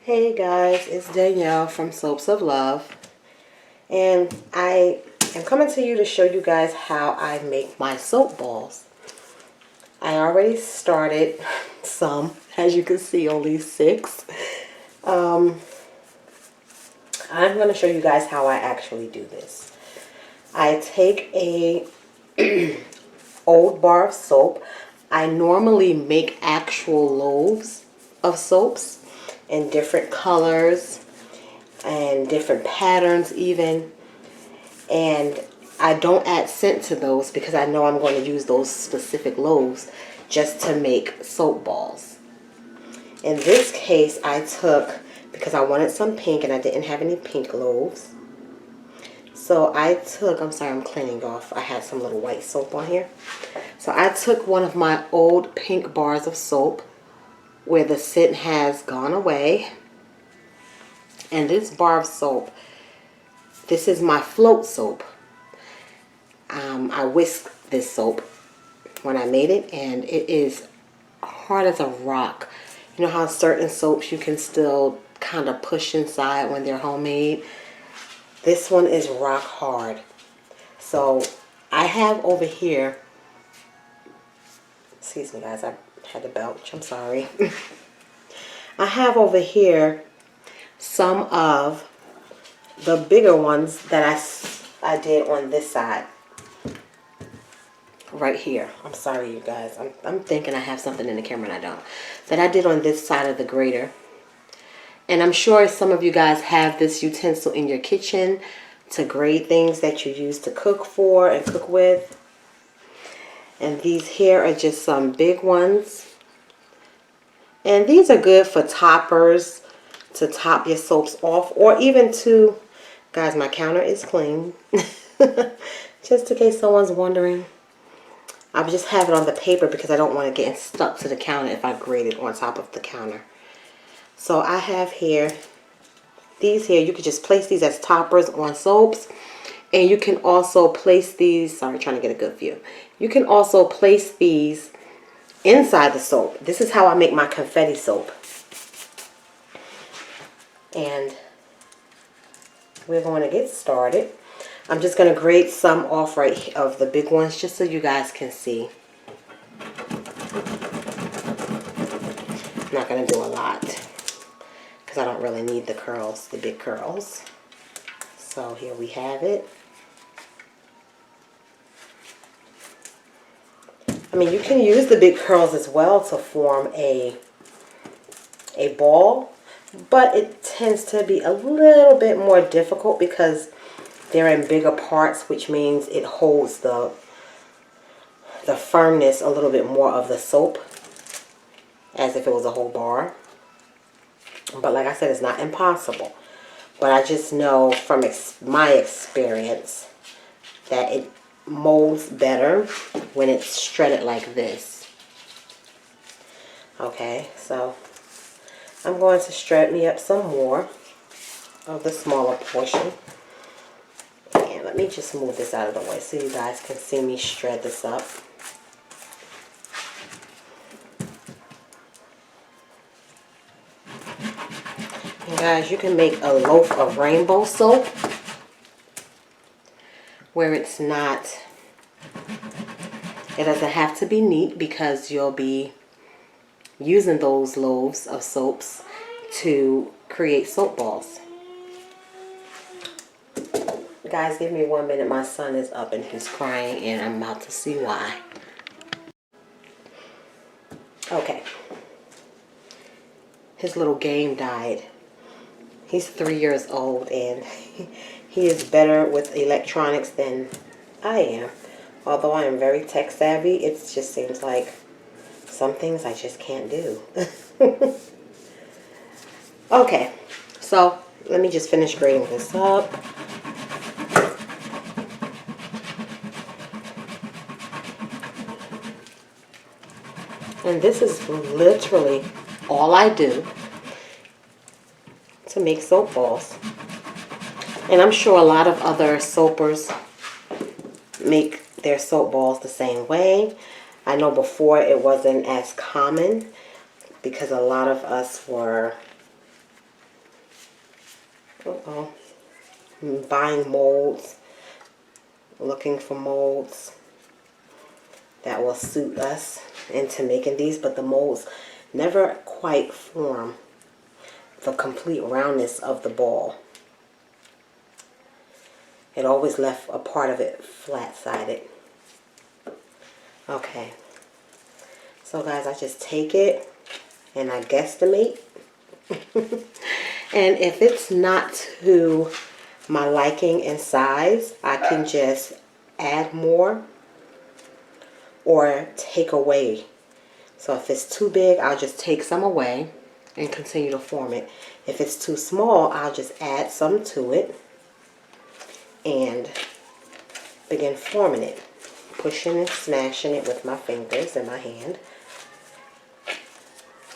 Hey guys, it's Danielle from Soaps of Love, and I am coming to you to show you guys how I make my soap balls. I already started some, as you can see, only 6. I'm going to show you guys how I actually do this. I take a old bar of soap. I normally make actual loaves of soaps in different colors and different patterns even, and I don't add scent to those because I know I'm going to use those specific loaves just to make soap balls. In this case, I took, because I wanted some pink and I didn't have any pink loaves, so I took, I'm sorry, I'm cleaning off, I had some little white soap on here. So I took one of my old pink bars of soap where the scent has gone away, and this bar of soap, this is my float soap. I whisked this soap when I made it, and it is hard as a rock. You know how certain soaps you can still kind of push inside when they're homemade? This one is rock hard. So I have over here, excuse me guys, I had to belch, I'm sorry. I have over here some of the bigger ones that I did on this side. Right here. I'm sorry, you guys. I'm thinking I have something in the camera and I don't. That I did on this side of the grater. And I'm sure some of you guys have this utensil in your kitchen to grate things that you use to cook for and cook with. And these here are just some big ones. And these are good for toppers, to top your soaps off, or even to, guys, my counter is clean. Just in case someone's wondering. I just have it on the paper because I don't want it getting stuck to the counter if I grate it on top of the counter. So I have here, these here, you could just place these as toppers on soaps. And you can also place these, sorry, trying to get a good view. You can also place these inside the soap. This is how I make my confetti soap. And we're going to get started. I'm just going to grate some off right of the big ones just so you guys can see. I'm not going to do a lot because I don't really need the curls, the big curls. So here we have it. I mean, you can use the big curls as well to form a ball, but it tends to be a little bit more difficult because they're in bigger parts, which means it holds the firmness a little bit more of the soap as if it was a whole bar. But like I said, it's not impossible. But I just know from my experience that it molds better when it's shredded like this. Okay, so I'm going to shred me up some more of the smaller portion. And let me just move this out of the way so you guys can see me shred this up. And guys, you can make a loaf of rainbow soap where it's not, it doesn't have to be neat because you'll be using those loaves of soaps to create soap balls. Guys, give me 1 minute. My son is up and he's crying and I'm about to see why. Okay. His little game died. He's 3 years old and he is better with electronics than I am. Although I am very tech savvy, it just seems like some things I just can't do. Okay, so let me just finish grating this up. And this is literally all I do to make soap balls. And I'm sure a lot of other soapers make their soap balls the same way. I know before it wasn't as common because a lot of us were Uh-oh. I'm buying molds, looking for molds that will suit us into making these, but the molds never quite form the complete roundness of the ball. It always left a part of it flat-sided. Okay, so guys, I just take it and I guesstimate. And if it's not to my liking and size, I can just add more or take away. So if it's too big, I'll just take some away and continue to form it. If it's too small, I'll just add some to it and begin forming it, pushing and smashing it with my fingers and my hand.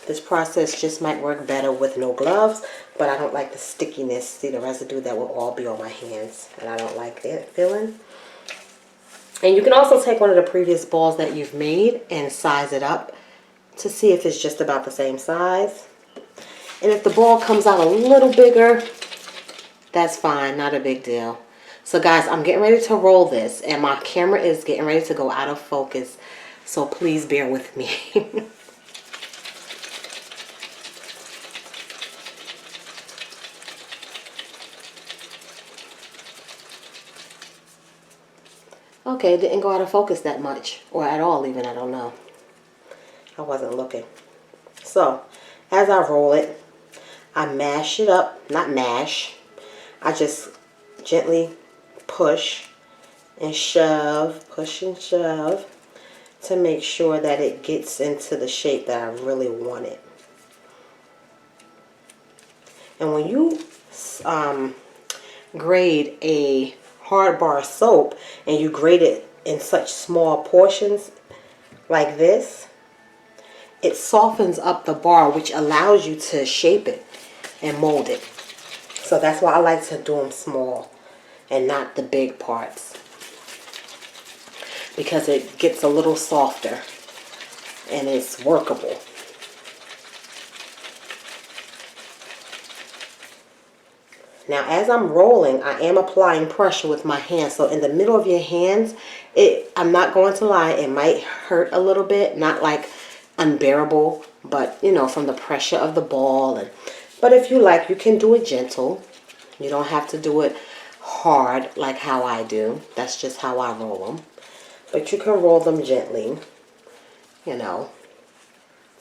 This process just might work better with no gloves, but I don't like the stickiness, see the residue that will all be on my hands, and I don't like that feeling. And you can also take one of the previous balls that you've made and size it up to see if it's just about the same size. And if the ball comes out a little bigger, that's fine, not a big deal. So guys, I'm getting ready to roll this, and my camera is getting ready to go out of focus, so please bear with me. Okay, it didn't go out of focus that much, or at all even, I don't know. I wasn't looking. So, as I roll it, I mash it up, not mash, I just gently push and shove, push and shove to make sure that it gets into the shape that I really want it. And when you grade a hard bar soap and you grade it in such small portions like this, it softens up the bar, which allows you to shape it and mold it. So that's why I like to do them small and not the big parts, because it gets a little softer and it's workable. Now, as I'm rolling, I am applying pressure with my hands. So in the middle of your hands, I'm not going to lie, it might hurt a little bit. Not like unbearable, but you know, from the pressure of the ball. But if you like, you can do it gentle. You don't have to do it hard like how I do. That's just how I roll them. But you can roll them gently, you know,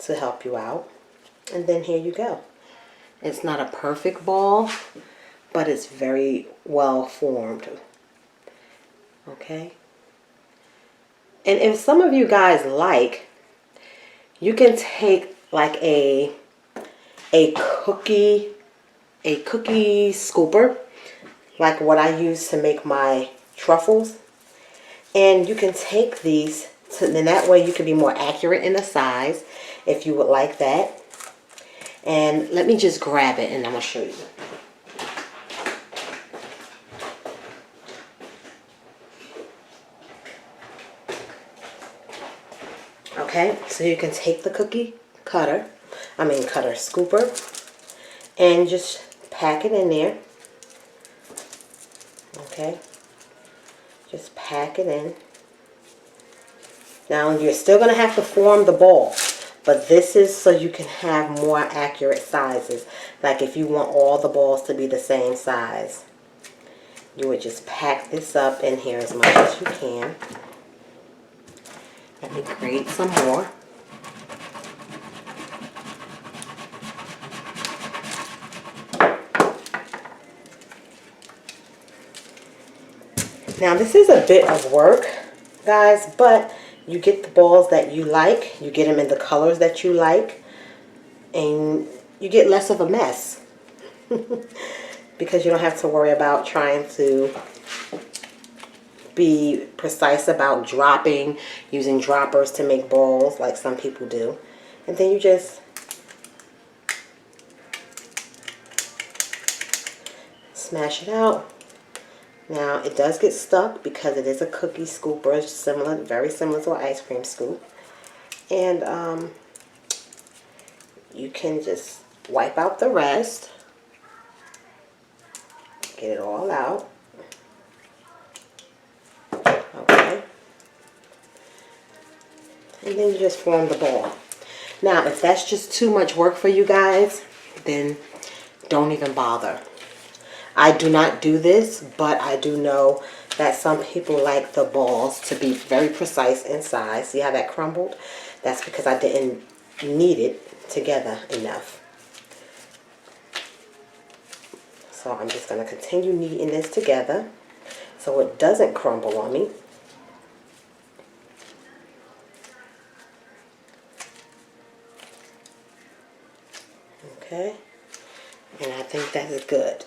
to help you out. And then here you go. It's not a perfect ball, but it's very well formed. Okay? And if some of you guys like, you can take like a cookie scooper, like what I use to make my truffles. And you can take these, then that way you can be more accurate in the size if you would like that. And let me just grab it and I'm going to show you. Okay, so you can take the cutter scooper, and just pack it in there. Okay, just pack it in. Now you're still going to have to form the ball, but this is so you can have more accurate sizes. Like if you want all the balls to be the same size, you would just pack this up in here as much as you can. Let me grate some more. Now this is a bit of work, guys, but you get the balls that you like, you get them in the colors that you like, and you get less of a mess because you don't have to worry about trying to be precise about dropping, using droppers to make balls like some people do. And then you just smash it out. Now it does get stuck because it is a cookie scooper, similar, very similar to an ice cream scoop. And you can just wipe out the rest. Get it all out. Okay. And then you just form the ball. Now, if that's just too much work for you guys, then don't even bother. I do not do this, but I do know that some people like the balls to be very precise in size. See how that crumbled? That's because I didn't knead it together enough. So I'm just going to continue kneading this together so it doesn't crumble on me. Okay, and I think that is good.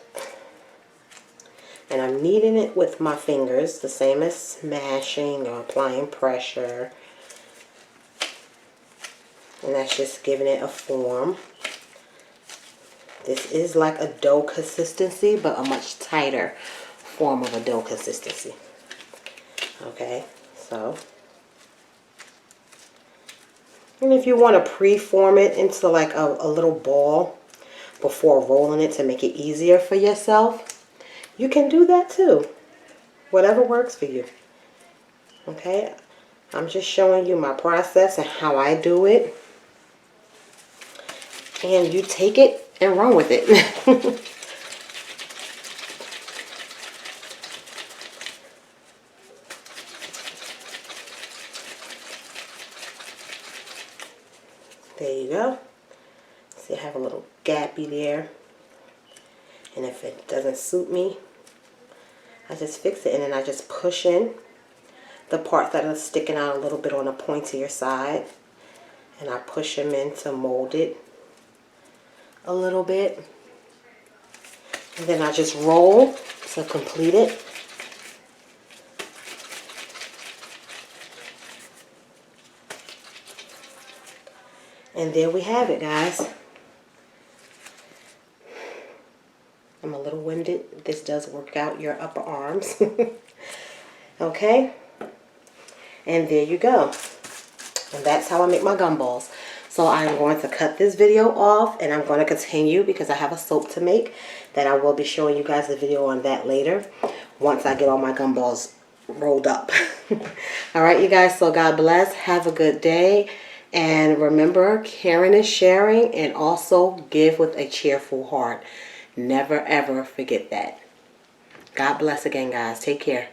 And I'm kneading it with my fingers, the same as smashing or applying pressure. And that's just giving it a form. This is like a dough consistency, but a much tighter form of a dough consistency. Okay, so. And if you want to pre-form it into like a little ball before rolling it to make it easier for yourself, you can do that too. Whatever works for you. Okay, I'm just showing you my process and how I do it. And you take it and run with it. There you go. See, I have a little gappy there. And if it doesn't suit me, I just fix it and then I just push in the part that is sticking out a little bit on the pointier side. And I push them in to mold it a little bit. And then I just roll to complete it. And there we have it, guys. I'm a little winded. This does work out your upper arms. Okay? And there you go. And that's how I make my gumballs. So I'm going to cut this video off and I'm going to continue because I have a soap to make that I will be showing you guys the video on that later once I get all my gumballs rolled up. Alright, you guys, so God bless. Have a good day. And remember, caring is sharing, and also give with a cheerful heart. Never ever forget that. God bless again, guys. Take care.